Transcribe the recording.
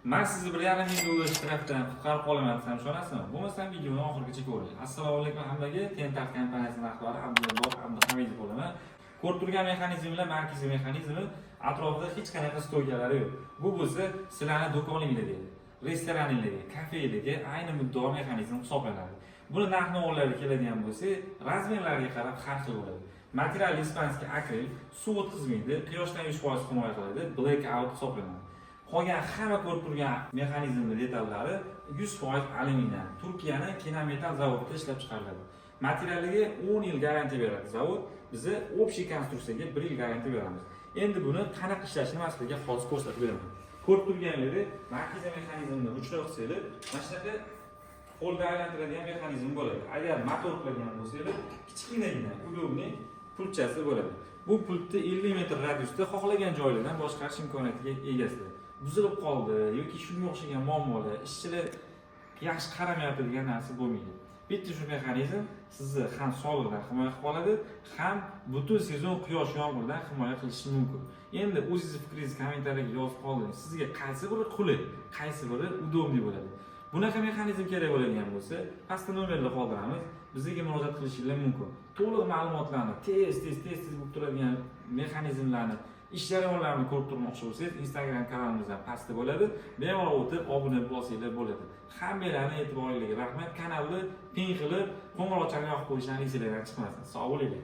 Men sizni 1,5 ming dollar shtrafdan qutqarib qolaman desam ishonasizmi? Bo'lmasam videoni oxirigacha ko'ring. Assalomu alaykum hammaga. Tentak kompaniyasining rahbari Abdulloh Abduhamidov bo'laman. Ko'rib turgan mexanizm bilan markaziy mexanizmi atrofida hech qanaqa stoykalari yo'q. Bu bo'lsa sizlarning do'koningizga, restoraningizga, kafelarga ayni muddao mexanizm hisoblanadi. Buni narx-navolarga keladigan bo'lsak, razmerlarga qarab har xil bo'ladi. Material ispanskiy akril, suv o'tkazmaydi, quyoshdan 100% himoya qiladi, blackout hisoblanadi. Qolgan hamma ko'rib turgan mexanizmning detallari 100% alyuminiydan Turkiyaning Kinametal zavodida ishlab chiqariladi. Materialiga 10 yil garantiya beradi zavod. Biza общий konstruksiyaga 1 yil garantiya beramiz. Endi buni qanaqa ishlashini men sizlarga hozir ko'rsatib beraman. Ko'rib turganlaringiz markaziy mexanizmni ruchnoy qilsangiz, mana shunaqa qo'lda aylantiradigan mexanizm bo'ladi. Agar motor qiladigan bo'lsangiz, kichkinagina udobniy pultchasi bo'ladi. Bu pultni 50 metr radiusda xohlagan joylardan boshqarish imkoniyatiga egasizlar. Buzilib qoldi yoki shunga o'xshagan muammolar, ishchilar yaxshi qaramayapti degan narsa bo'lmaydi. Bitta shu mexanizm sizni ham sog'liqdan himoya qilib qoladi, ham butun sezon quyosh yomg'irdan himoya qilishi mumkin. Endi o'zingiz fikringizni kommentariyga yozib qoldiring. Sizga qaysi biri qulay, qaysi biri udobniy bo'ladi? Bunaqa mexanizm kerak bo'ladigan bo'lsa, pastda nomerni qoldiramiz. Bizga murojaat qilishingiz mumkin. To'liq ma'lumotlarni, tez bo'lib turadigan mexanizmlarni, ish jarayonlarini ko'rib turmoqchi bo'lsangiz, Instagram kanalimizdan pastda bo'ladi. Bemalol o'tib, obuna bo'lib olsangiz bo'ladi. Hammalarning e'tiboringizga rahmat. Kanalni ping qilib, qo'ng'iroqchani yoqib qo'yishlaringizni esingizdan chiqmasin. Sog' bo'linglar.